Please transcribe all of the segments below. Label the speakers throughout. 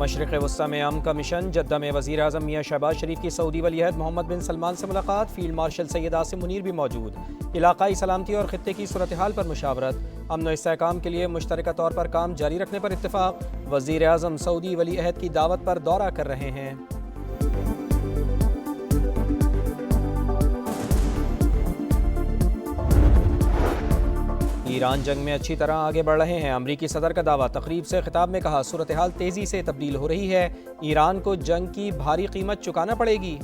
Speaker 1: मशरिक़ वस्ता में अमन का मिशन। जद्दा में वज़ीर आज़म मियाँ शहबाज शरीफ की सऊदी वलीअहद मोहम्मद बिन सलमान से मुलाकात। फील्ड मार्शल सैयद आसिम मुनीर भी मौजूद। इलाकाई सलामती और ख़ित्ते की सूरत हाल पर मुशावरत। अमन व इस्तेहकाम के लिए मुश्तरका तौर पर काम जारी रखने पर इत्तफ़ाक़। वज़ीर आज़म सऊदी वलीअहद की दावत पर दौरा कर रहे हैं। ईरान जंग में अच्छी तरह आगे बढ़ रहे हैं। अमरीकी सदर का दावा। तकरीब से खिताब में कहा, सूरत हाल तेज़ी से तब्दील हो रही है। ईरान को जंग की भारी कीमत चुकाना पड़ेगी।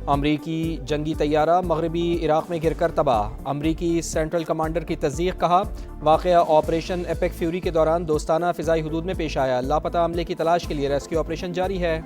Speaker 1: अमरीकी जंगी तैयारा मगरबी इराक़ में गिरकर तबाह। अमरीकी सेंट्रल कमांडर की तस्दीक। कहा, वाक़या ऑपरेशन एपिक फ्यूरी के दौरान दोस्ताना फ़िज़ाई हदूद में पेश आया। लापता अमले की तलाश के लिए रेस्क्यू ऑपरेशन जारी है।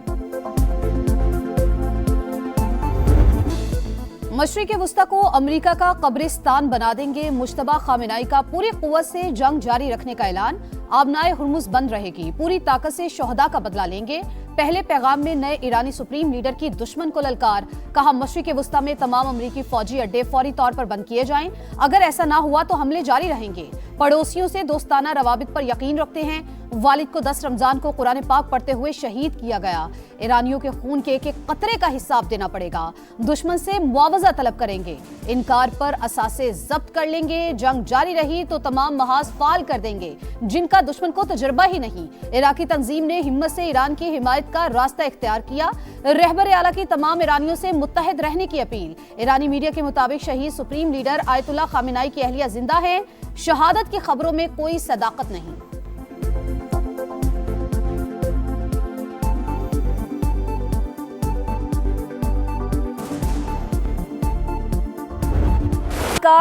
Speaker 2: मशरिक़ वुस्ता को अमरीका का कब्रिस्तान बना देंगे। मुश्तबा खामेनाई का पूरी कुव्वत से जंग जारी रखने का ऐलान। आबनाए हुर्मुज़ बंद रहेगी। पूरी ताकत से शोहदा का बदला लेंगे। पहले पैगाम में नए ईरानी सुप्रीम लीडर की दुश्मन को ललकार। कहा, मशरिक़ वुस्ता में तमाम अमरीकी फौजी अड्डे फौरी तौर पर बंद किए जाएं। अगर ऐसा ना हुआ तो हमले जारी रहेंगे। पड़ोसियों से दोस्ताना रवाबित पर यकीन रखते हैं। वालिद को 10 रमजान को कुरान पाक पढ़ते हुए शहीद किया गया। ईरानियों के खून के एक एक कतरे का हिसाब देना पड़ेगा। दुश्मन से मुआवजा तलब करेंगे। इनकार पर असासे जब्त कर लेंगे। जंग जारी रही तो तमाम महाज फाल कर देंगे जिनका दुश्मन को तजुर्बा ही नहीं। इराकी तंजीम ने हिम्मत से ईरान की हिमायत का रास्ता इख्तियार किया। रहबर आला की तमाम ईरानियों से मुत्तहिद रहने की अपील। ईरानी मीडिया के मुताबिक शहीद सुप्रीम लीडर आयतुल्ला खामेनाई की अहलिया जिंदा है। शहादत की खबरों में कोई सदाकत नहीं।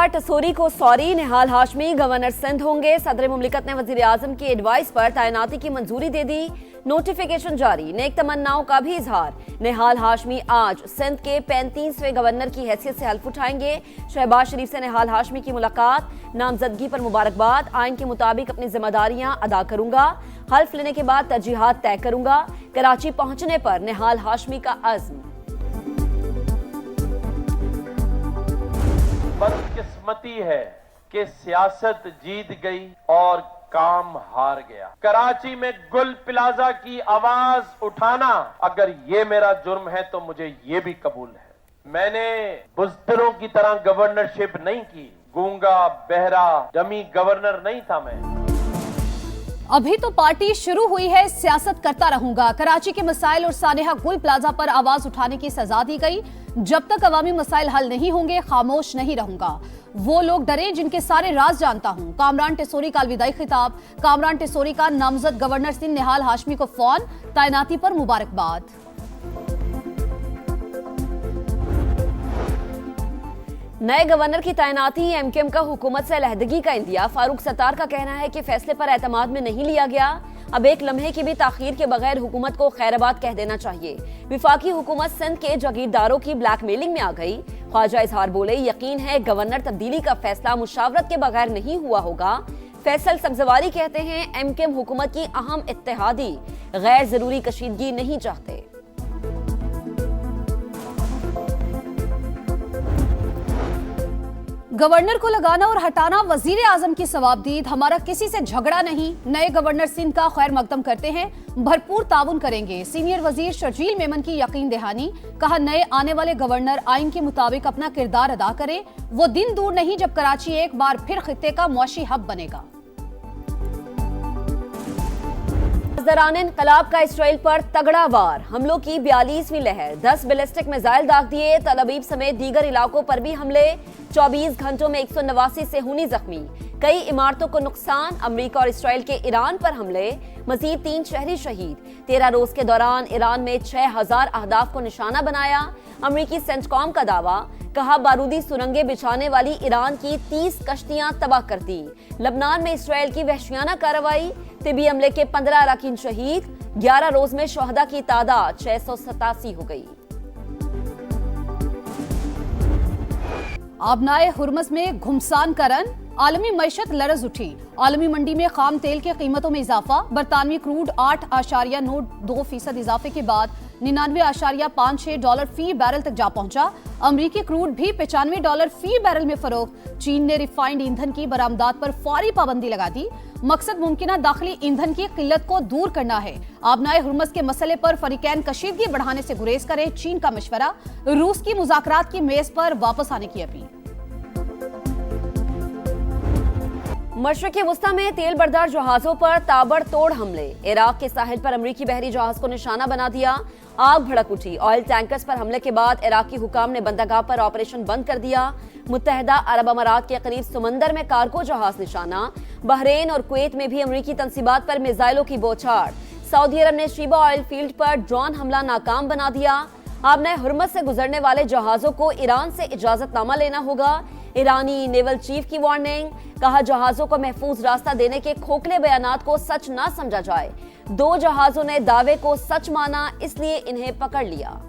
Speaker 3: टसोरी को सॉरी। निहाल हाशमी गवर्नर सिंध होंगे। सदर मुमलिकत ने वजीर आजम की एडवाइस पर तैनाती की मंजूरी दे दी। नोटिफिकेशन जारी। नेक तमन्नाओं का भी इजहार। निहाल हाशमी आज सिंध के 35वें गवर्नर की हैसियत से हल्फ उठाएंगे। शहबाज शरीफ से निहाल हाशमी की मुलाकात। नामजदगी पर मुबारकबाद। आइन के मुताबिक अपनी जिम्मेदारियां अदा करूंगा। हल्फ लेने के बाद तरजीहात तय करूंगा। कराची पहुंचने पर निहाल हाशमी का अज़्म।
Speaker 4: बदकिस्मती है कि सियासत जीत गई और काम हार गया। कराची में गुल प्लाजा की आवाज उठाना अगर ये मेरा जुर्म है तो मुझे ये भी कबूल है। मैंने बुज़दिलों की तरह गवर्नरशिप नहीं की। गूंगा बहरा डमी गवर्नर नहीं था मैं।
Speaker 2: अभी तो पार्टी शुरू हुई है, सियासत करता रहूंगा। कराची के मसाइल और सानेहा गुल प्लाजा पर आवाज उठाने की सजा दी गई। जब तक अवामी मसाइल हल नहीं होंगे खामोश नहीं रहूंगा। वो लोग डरे जिनके सारे राज जानता हूं। कामरान टेसोरी का अलविदाई खिताब। कामरान टेसोरी का नामजद गवर्नर सिंध निहाल हाशमी को फोन। तैनाती पर मुबारकबाद।
Speaker 3: नए गवर्नर की तैनाती। एमकेएम का हुकूमत से अलहदगी का इंदिया। फारूक सत्तार का कहना है कि फैसले पर एतमाद में नहीं लिया गया। अब एक लम्हे की भी ताखीर के बगैर हुकूमत को खैराबाद कह देना चाहिए। विफाकी हुकूमत सिंध के जागीरदारों की ब्लैकमेलिंग में आ गई। ख्वाजा इजहार बोले, यकीन है गवर्नर तब्दीली का फैसला मुशावरत के बगैर नहीं हुआ होगा। फैसल सब्जवारी कहते हैं एमकेएम हुकूमत की अहम इत्तेहादी गैर जरूरी कशीदगी नहीं चाहते।
Speaker 2: गवर्नर को लगाना और हटाना वजीर आजम की सवाबदीद। हमारा किसी से झगड़ा नहीं। नए गवर्नर सिंध का खैर मकदम करते हैं। भरपूर ताउन करेंगे। सीनियर वजीर शर्जील मेमन की यकीन दहानी। कहा, नए आने वाले गवर्नर आइन के मुताबिक अपना किरदार अदा करें। वो दिन दूर नहीं जब कराची एक बार फिर खित्ते का मुआशी हब बनेगा।
Speaker 3: दौरान इनकलाब का इसराइल पर तगड़ा वार। हमलों की 42वीं लहर। 10 बैलिस्टिक मिसाइल दाग दिए। तल अबीब समेत दीगर इलाकों पर भी हमले। 24 घंटों में 189 से हुनी जख्मी। कई इमारतों को नुकसान। अमेरिका और इसराइल के ईरान पर हमले। मजीद 3 शहरी शहीद। 13 रोज के दौरान ईरान में 6000 अहदाफ को निशाना बनाया। अमेरिकी सेंटकॉम का दावा। कहा, बारूदी सुरंगें बिछाने वाली ईरान की 30 कश्तियां तबाह कर दी। लबनान में इसराइल की वहशियाना कार्रवाई। तिबी हमले के 15 अरकान शहीद। 11 रोज में शोहदा की तादाद 687 हो गई।
Speaker 2: आबनाए हुर्मुज़ में घुमसान करन। आलमी मईशत लरज उठी। आलमी मंडी में खाम तेल की कीमतों में इजाफा। बरतानवी क्रूड 8.92% इजाफे के बाद $99.56 फी बैरल तक जा पहुंचा। अमरीकी क्रूड भी $95 फी बैरल में फरोख्त। चीन ने रिफाइंड ईंधन की बरामदात पर फौरी पाबंदी लगा दी। मकसद मुमकिन दाखिली ईंधन की किल्लत को दूर करना है। आबनाए हुर्मुज के मसले पर फरीकैन कशीदगी बढ़ाने से गुरेज करे, चीन का मशवरा। रूस की मुज़ाकरात की मेज पर वापस आने की अपील।
Speaker 3: मशरिक़ी वुस्ता में तेल बरदार जहाजों पर ताबड़तोड़ हमले। इराक के साहिल पर अमरीकी बहरी जहाज को निशाना बना दिया। आग भड़क उठी। ऑयल टैंकर्स पर हमले के बाद इराकी हुकाम ने बंदरगाह पर ऑपरेशन बंद कर दिया। मुत्तहिदा अरब अमारात के करीब समंदर में कार्गो जहाज निशाना। बहरीन और कुवैत में भी अमरीकी तंसीबात पर मिसाइलों की बौछार। सऊदी अरब ने शीबा ऑयल फील्ड पर ड्रोन हमला नाकाम बना दिया। आबनाए हुर्मुज से गुजरने वाले जहाजों को ईरान से इजाजतनामा लेना होगा। ईरानी नेवल चीफ की वार्निंग। कहा, जहाजों को महफूज रास्ता देने के खोखले बयानात को सच ना समझा जाए। 2 जहाजों ने दावे को सच माना, इसलिए इन्हें पकड़ लिया।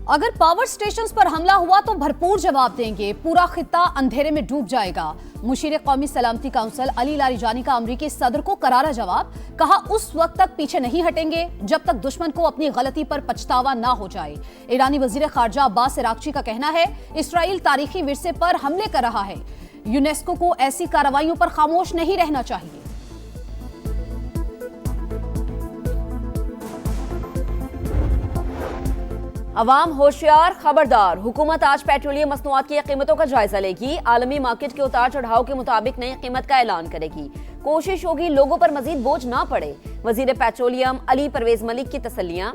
Speaker 2: अगर पावर स्टेशंस पर हमला हुआ तो भरपूर जवाब देंगे। पूरा खित्ता अंधेरे में डूब जाएगा। मुशीर कौमी सलामती काउंसिल अली लारिजानी का अमरीकी सदर को करारा जवाब। कहा, उस वक्त तक पीछे नहीं हटेंगे जब तक दुश्मन को अपनी गलती पर पछतावा ना हो जाए। ईरानी वजीर खारजा अब्बास इराक्ची का कहना है, इसराइल तारीखी विरसे पर हमले कर रहा है। यूनेस्को को ऐसी कार्रवाइयों पर खामोश नहीं रहना चाहिए।
Speaker 3: अवाम होशियार, खबरदार। हुकूमत आज पेट्रोलियम मसनूआत की कीमतों का जायजा लेगी। आलमी मार्केट के उतार चढ़ाव के मुताबिक नई कीमत का ऐलान करेगी। कोशिश होगी लोगों पर मजीद बोझ ना पड़े। वजीर पेट्रोलियम अली परवेज मलिक की तसल्लियां।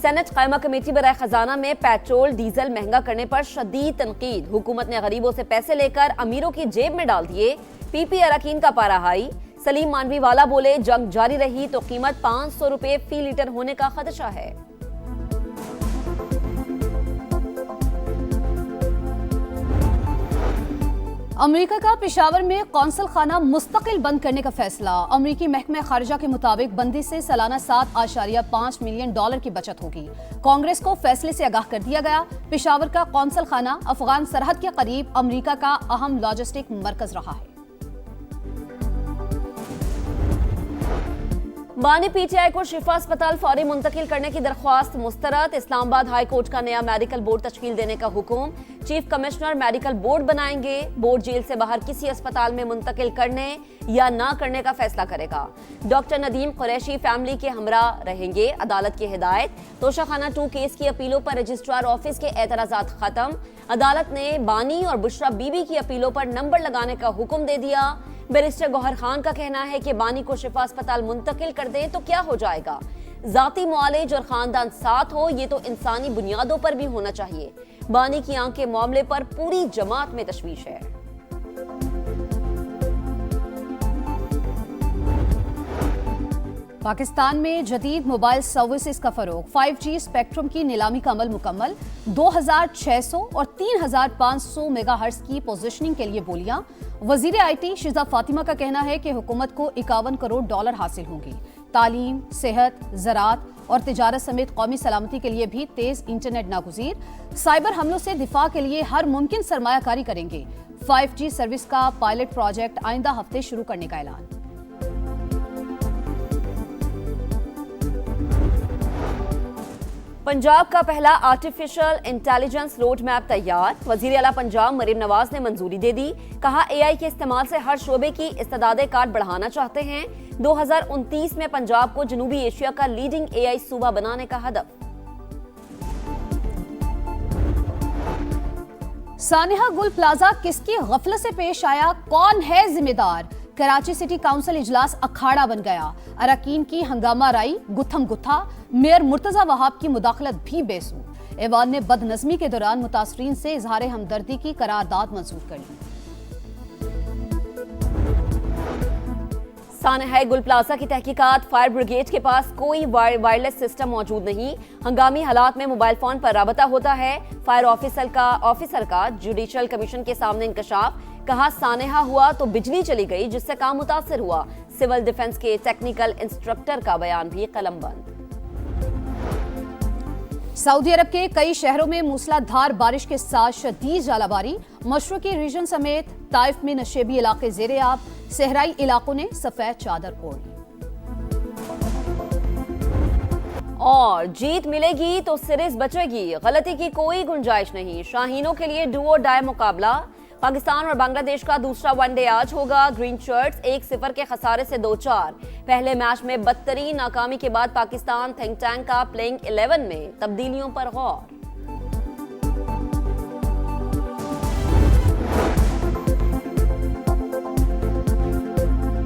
Speaker 3: सेनेट कायमा कमेटी बराए खजाना में पेट्रोल डीजल महंगा करने पर शदीद तनकीद। हुकूमत ने गरीबों से पैसे लेकर अमीरों की जेब में डाल दिए। पीपी अरकान का पारा हाई। सलीम मानवी वाला बोले, जंग जारी रही तो कीमत 500 रुपए फी लीटर होने का खदशा है।
Speaker 2: अमेरिका का पेशावर में कौंसल खाना मुस्तकिल बंद करने का फैसला। अमेरिकी महकमा खारिजा के मुताबिक बंदी से सालाना $7.5 मिलियन की बचत होगी। कांग्रेस को फैसले से आगाह कर दिया गया। पेशावर का कौंसल खाना अफगान सरहद के करीब अमेरिका का अहम लॉजिस्टिक मरकज रहा है।
Speaker 3: बानी पीटीआई को शिफा अस्पताल फौरी मुंतकिल करने की दरख्वास्त मुस्तरद। इस्लामाबाद हाई कोर्ट का नया मेडिकल बोर्ड तश्कील देने का हुक्म। चीफ कमिश्नर मेडिकल बोर्ड बनाएंगे। बोर्ड जेल से बाहर किसी अस्पताल में मुंतकिल करने या ना करने का फैसला करेगा। डॉक्टर नदीम कुरैशी फैमिली के हमरा रहेंगे। अदालत की हिदायत। तोशाखाना 2 केस की अपीलों पर रजिस्ट्रार ऑफिस के एतराजात खत्म। अदालत ने बानी और बुशरा बीबी की अपीलों पर नंबर लगाने का हुक्म दे दिया। बैरिस्टर गौहर खान का कहना है कि बानी को शिफा अस्पताल मुंतकिल कर दें तो क्या हो जाएगा। जाती मुआलिज और खानदान साथ हो, ये तो इंसानी बुनियादों पर भी होना चाहिए। बानी की आंख के मामले पर पूरी जमात में तशवीश है।
Speaker 2: पाकिस्तान में जदीद मोबाइल सर्विसेज का फरोग। 5G स्पेक्ट्रम की नीलामी का अमल मुकम्मल। 2600 और 3500 मेगाहर्ट्ज की पोजीशनिंग के लिए बोलियां। वजीर IT शिजा फातिमा का कहना है कि हुकूमत को $51 करोड़ हासिल होंगी। तालीम, सेहत, ज़राअत और तिजारत समेत कौमी सलामती के लिए भी तेज इंटरनेट नागुज़ीर। साइबर हमलों से दिफा के लिए हर मुमकिन सरमायाकारी करेंगे। 5G सर्विस का पायलट प्रोजेक्ट आइंदा हफ्ते शुरू करने का ऐलान।
Speaker 3: पंजाब का पहला आर्टिफिशियल इंटेलिजेंस रोड मैप तैयार। वजीर आला पंजाब मरीम नवाज ने मंजूरी दे दी। कहा, AI के इस्तेमाल से हर शोबे की इस्तेदादे कार बढ़ाना चाहते हैं। 2029 में पंजाब को जनूबी एशिया का लीडिंग AI सूबा बनाने का हदफ।
Speaker 2: सानिहा गुल प्लाजा किसकी गफलत से पेश आया, कौन है जिम्मेदार? कराची सिटी काउंसिल इजलास अखाड़ा बन गया। अरकान की हंगामा राई गुत्थम गुत्था। मेयर मुर्तजा वहाब की मुदाखलत भी बेसू। ऐवान ने बदनज़मी के दौरान मुतासरीन से इजहार हमदर्दी की करारदाद मंजूर कर ली।
Speaker 3: सानिहा गुल प्लाजा की तहकीकात। फायर ब्रिगेड के पास कोई वायरलेस सिस्टम मौजूद नहीं। हंगामी हालात में मोबाइल फोन पर राबता होता है। फायर ऑफिसर का जुडिशल कमीशन के सामने इंकशाफ। कहा, सानिहा हुआ तो बिजली चली गई जिससे काम मुतासिर हुआ। सिविल डिफेंस के टेक्निकल इंस्ट्रक्टर का बयान भी कलमबंद।
Speaker 2: सऊदी अरब के कई शहरों में मूसलाधार बारिश के साथ शदीद जालाबारी। मशरक़ी रीजन समेत ताइफ में नशेबी इलाके जेरे आब, सहराई इलाकों ने सफेद चादर ओढ़ ली।
Speaker 3: और जीत मिलेगी तो सीरीज बचेगी, गलती की कोई गुंजाइश नहीं। शाहीनों के लिए डू और डाई मुकाबला। पाकिस्तान और बांग्लादेश का दूसरा वनडे आज होगा। ग्रीन शर्ट्स 1-0 के खसारे से 2-4। पहले मैच में बदतरीन नाकामी के बाद पाकिस्तान थिंक टैंक का प्लेइंग 11 में तब्दीलियों पर गौर।